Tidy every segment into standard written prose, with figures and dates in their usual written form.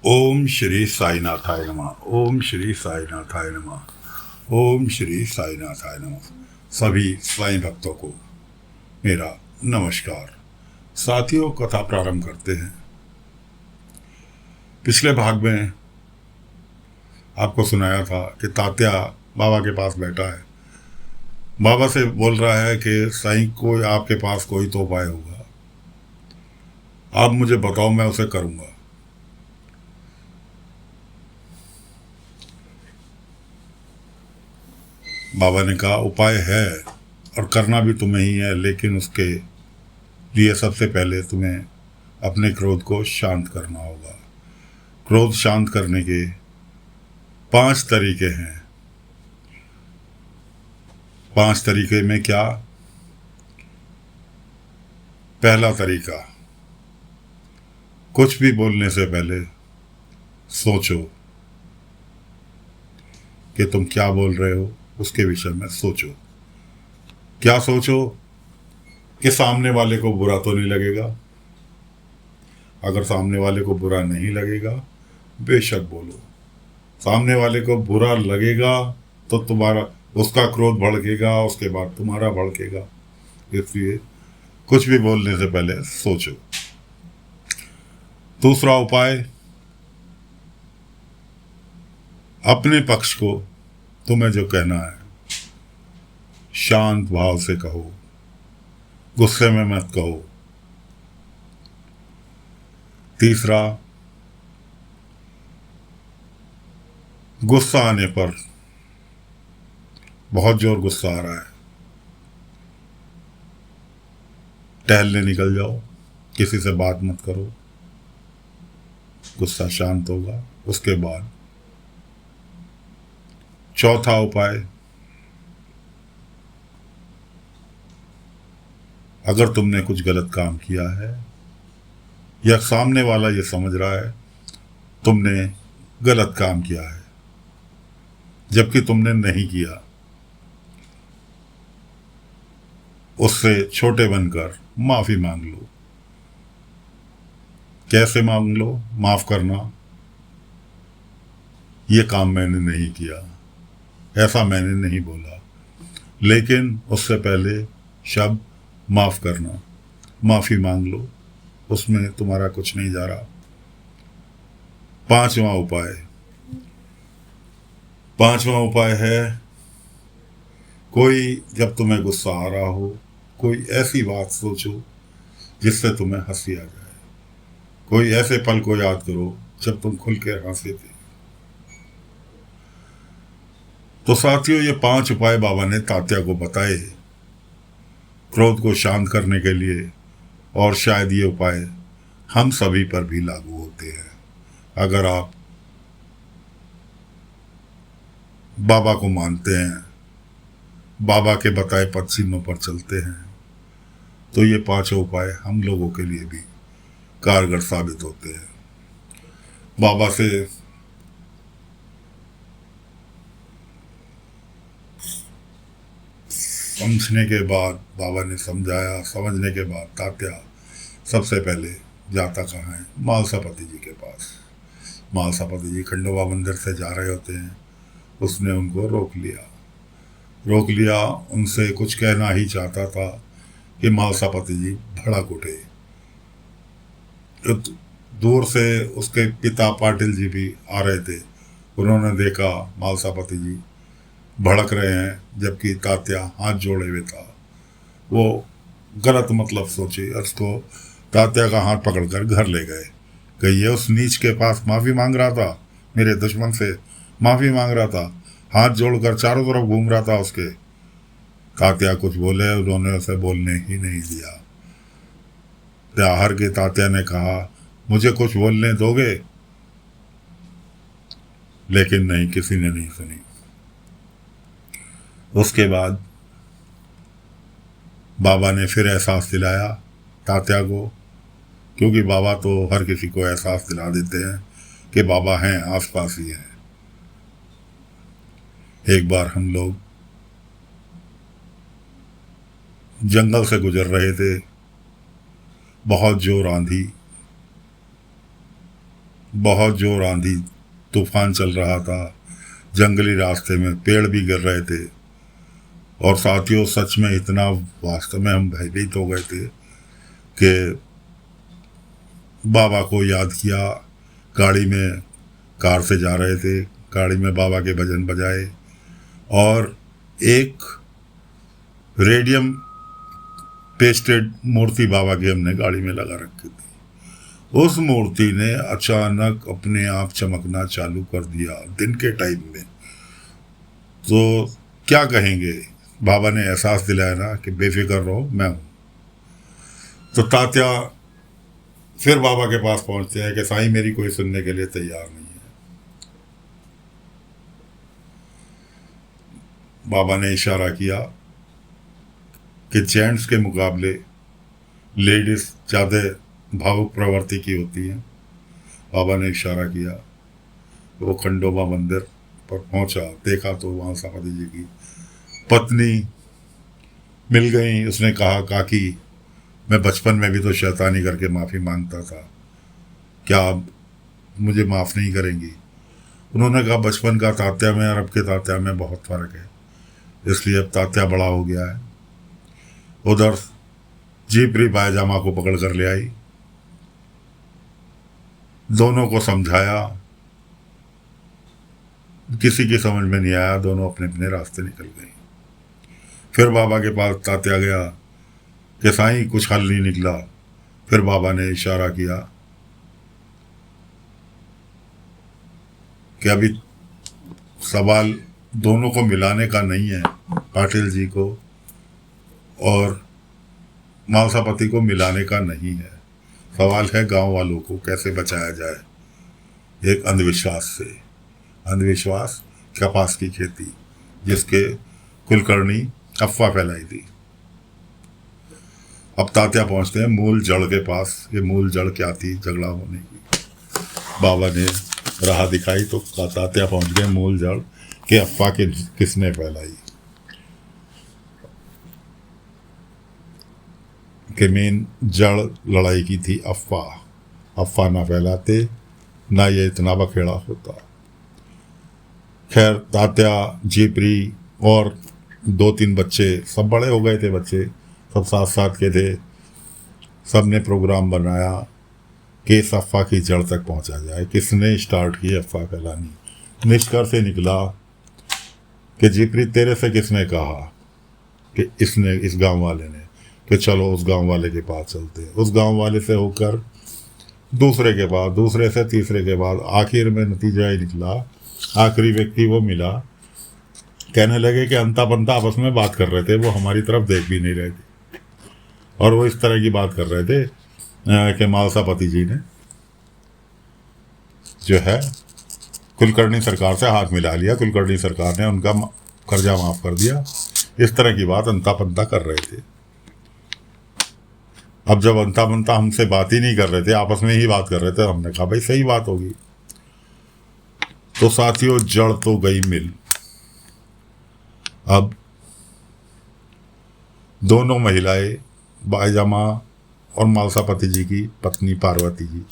ओम श्री साईनाथाय नमः। ओम श्री साईनाथाय नमः। ओम श्री साईनाथाय नमः। सभी साईं भक्तों को मेरा नमस्कार। साथियों, कथा प्रारंभ करते हैं। पिछले भाग में आपको सुनाया था कि तात्या बाबा के पास बैठा है, बाबा से बोल रहा है कि साईं को आपके पास कोई तो उपाय होगा, आप मुझे बताओ, मैं उसे करूँगा। बाबा ने कहा उपाय है और करना भी तुम्हें ही है, लेकिन उसके लिए सबसे पहले तुम्हें अपने क्रोध को शांत करना होगा। क्रोध शांत करने के 5 तरीके हैं। 5 तरीके में क्या? पहला तरीका, कुछ भी बोलने से पहले सोचो कि तुम क्या बोल रहे हो, उसके विषय में सोचो। क्या सोचो? कि सामने वाले को बुरा तो नहीं लगेगा। अगर सामने वाले को बुरा नहीं लगेगा, बेशक बोलो। सामने वाले को बुरा लगेगा तो तुम्हारा उसका क्रोध भड़केगा, उसके बाद तुम्हारा भड़केगा। इसलिए कुछ भी बोलने से पहले सोचो। दूसरा उपाय, अपने पक्ष को तुम्हें जो कहना है शांत भाव से कहो, गुस्से में मत कहो। तीसरा, गुस्सा आने पर, बहुत जोर गुस्सा आ रहा है, टहलने निकल जाओ, किसी से बात मत करो, गुस्सा शांत होगा। उसके बाद चौथा उपाय, अगर तुमने कुछ गलत काम किया है या सामने वाला ये समझ रहा है तुमने गलत काम किया है जबकि तुमने नहीं किया, उससे छोटे बनकर माफी मांग लो। कैसे मांग लो? माफ करना, ये काम मैंने नहीं किया, ऐसा मैंने नहीं बोला, लेकिन उससे पहले शब्द माफ करना, माफी मांग लो, उसमें तुम्हारा कुछ नहीं जा रहा। पांचवा उपाय है, कोई जब तुम्हें गुस्सा आ रहा हो, कोई ऐसी बात सोचो जिससे तुम्हें हंसी आ जाए। कोई ऐसे पल को याद करो जब तुम खुल के हंसे थे। तो साथियों, ये 5 उपाय बाबा ने तात्या को बताए क्रोध को शांत करने के लिए, और शायद ये उपाय हम सभी पर भी लागू होते हैं। अगर आप बाबा को मानते हैं, बाबा के बताए पद चिन्हों पर चलते हैं, तो ये 5 उपाय हम लोगों के लिए भी कारगर साबित होते हैं। बाबा से समझने के बाद, बाबा ने समझाया, समझने के बाद तात्या सबसे पहले जाता कहाँ है? मालसापति जी के पास। मालसापति जी खंडोबा मंदिर से जा रहे होते हैं, उसने उनको रोक लिया। उनसे कुछ कहना ही चाहता था कि मालसापति जी भड़क उठे। दूर से उसके पिता पाटिल जी भी आ रहे थे। उन्होंने देखा मालसापति जी भड़क रहे हैं, जबकि तात्या हाथ जोड़े हुए था। वो गलत मतलब सोचे और उसको तात्या का हाथ पकड़कर घर ले गए। कि ये उस नीच के पास माफ़ी मांग रहा था, मेरे दुश्मन से माफ़ी मांग रहा था, हाथ जोड़कर चारों तरफ घूम रहा था उसके। तात्या कुछ बोले, उन्होंने उसे बोलने ही नहीं दिया। त्याहर के तात्या ने कहा मुझे कुछ बोलने दोगे, लेकिन नहीं, किसी ने नहीं सुनी। उसके बाद बाबा ने फिर एहसास दिलाया तात्या को, क्योंकि बाबा तो हर किसी को एहसास दिला देते हैं कि बाबा हैं, आसपास ही हैं। एक बार हम लोग जंगल से गुजर रहे थे, बहुत जोर आंधी, बहुत जोर आंधी तूफान चल रहा था, जंगली रास्ते में पेड़ भी गिर रहे थे। और साथियों सच में इतना वास्तव में हम भयभीत हो गए थे कि बाबा को याद किया। गाड़ी में, कार से जा रहे थे, गाड़ी में बाबा के भजन बजाए और एक रेडियम पेस्टेड मूर्ति बाबा की हमने गाड़ी में लगा रखी थी। उस मूर्ति ने अचानक अपने आप चमकना चालू कर दिया दिन के टाइम में। तो क्या कहेंगे, बाबा ने एहसास दिलाया ना कि बेफिक्र रहो, मैं हूँ। तो तात्या फिर बाबा के पास पहुंचते हैं कि साईं मेरी कोई सुनने के लिए तैयार नहीं है। बाबा ने इशारा किया कि जेंट्स के मुकाबले लेडीज ज़्यादा भावुक प्रवृत्ति की होती हैं। बाबा ने इशारा किया, वो खंडोबा मंदिर पर पहुंचा, देखा तो वहाँ सापति जी की पत्नी मिल गई। उसने कहा, काकी मैं बचपन में भी तो शैतानी करके माफ़ी मांगता था, क्या आप मुझे माफ़ नहीं करेंगी? उन्होंने कहा, बचपन का तात्या में और अब के तात्या में बहुत फ़र्क है, इसलिए अब तात्या बड़ा हो गया है। उधर जीपरी पायजामा को पकड़ कर ले आई, दोनों को समझाया, किसी की समझ में नहीं आया, दोनों अपने अपने रास्ते निकल गए। फिर बाबा के पास तात्या गया कि साईं कुछ हल नहीं निकला। फिर बाबा ने इशारा किया कि अभी सवाल दोनों को मिलाने का नहीं है, पाटिल जी को और मालसापति को मिलाने का नहीं है। सवाल है गांव वालों को कैसे बचाया जाए एक अंधविश्वास से। अंधविश्वास कपास की खेती, जिसके कुलकर्णी अफवाह फैलाई थी। अब तात्या पहुंचते हैं मूल जड़ के पास। ये मूल जड़ क्या थी झगड़ा होने की? बाबा ने राह दिखाई तो तात्या पहुंच गए मूल जड़ के अफवाह के किसने फैलाई। कि मेन जड़ लड़ाई की थी अफवाह। अफवाह ना फैलाते ना ये इतना बखेड़ा होता। खैर तात्या, जीपरी और 2-3 बच्चे, सब बड़े हो गए थे बच्चे, सब साथ साथ के थे। सब ने प्रोग्राम बनाया कि इस अफवाह की जड़ तक पहुंचा जाए। किसने स्टार्ट की अफवाह फैलानी? निष्कर्ष से निकला कि जीपरी तेरे से किसने कहा? कि इसने, इस गांव वाले ने, कि चलो उस गांव वाले के पास चलते हैं। उस गांव वाले से होकर दूसरे के पास, दूसरे से तीसरे के बाद आखिर में नतीजा ही निकला। आखिरी व्यक्ति वो मिला, कहने लगे कि अंता पंता आपस में बात कर रहे थे, वो हमारी तरफ देख भी नहीं रहे थे और वो इस तरह की बात कर रहे थे कि मालसापति जी ने जो है कुलकर्णी सरकार से हाथ मिला लिया, कुलकर्णी सरकार ने उनका कर्जा माफ कर दिया। इस तरह की बात अंता पंता कर रहे थे। अब जब अंता पंता हमसे बात ही नहीं कर रहे थे, आपस में ही बात कर रहे थे, हमने कहा भाई सही बात होगी। तो साथियों जड़ तो गई मिल। अब दोनों महिलाएं, बाईजामा और मालसापति जी की पत्नी पार्वती जी,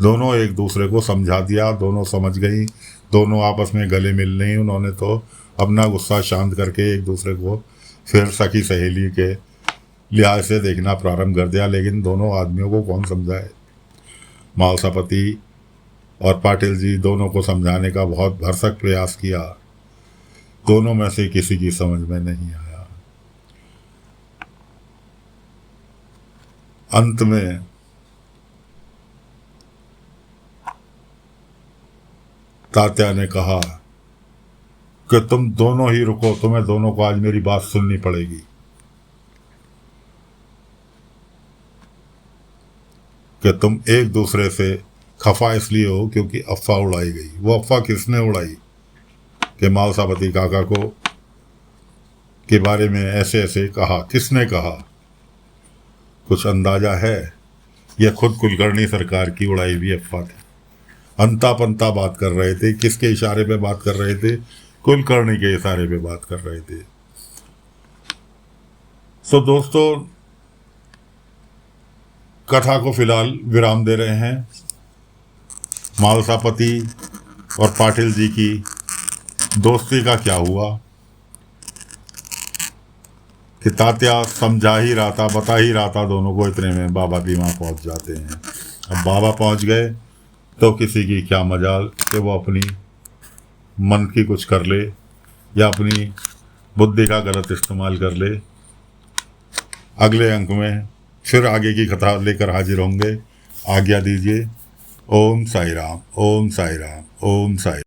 दोनों एक दूसरे को समझा दिया, दोनों समझ गई, दोनों आपस में गले मिल नहीं। उन्होंने तो अपना गुस्सा शांत करके एक दूसरे को फिर सखी सहेली के लिहाज से देखना प्रारंभ कर दिया। लेकिन दोनों आदमियों को कौन समझाए? मालसापति और पाटिल जी दोनों को समझाने का बहुत भरसक प्रयास किया, दोनों में से किसी की समझ में नहीं आया। अंत में तात्या ने कहा कि तुम दोनों ही रुको, तुम्हें दोनों को आज मेरी बात सुननी पड़ेगी। कि तुम एक दूसरे से खफा इसलिए हो क्योंकि अफवाह उड़ाई गई। वो अफवाह किसने उड़ाई? कि मालसापति काका को के बारे में ऐसे ऐसे कहा। किसने कहा? कुछ अंदाजा है? यह खुद कुलकर्णी सरकार की उड़ाई हुई अफवाह थी। अंता पंता बात कर रहे थे। किसके इशारे पे बात कर रहे थे? कुलकर्णी के इशारे पे बात कर रहे थे। तो दोस्तों कथा को फिलहाल विराम दे रहे हैं। मालसापति और पाटिल जी की दोस्ती का क्या हुआ कि तात्या समझा ही रहा था, बता ही रहा था दोनों को, इतने में बाबा दीमा पहुंच जाते हैं। अब बाबा पहुंच गए तो किसी की क्या मजाल कि वो अपनी मन की कुछ कर ले या अपनी बुद्धि का गलत इस्तेमाल कर ले। अगले अंक में फिर आगे की कथा लेकर हाजिर होंगे। आज्ञा दीजिए। ओम साई राम, ओम साई राम, ओम साई।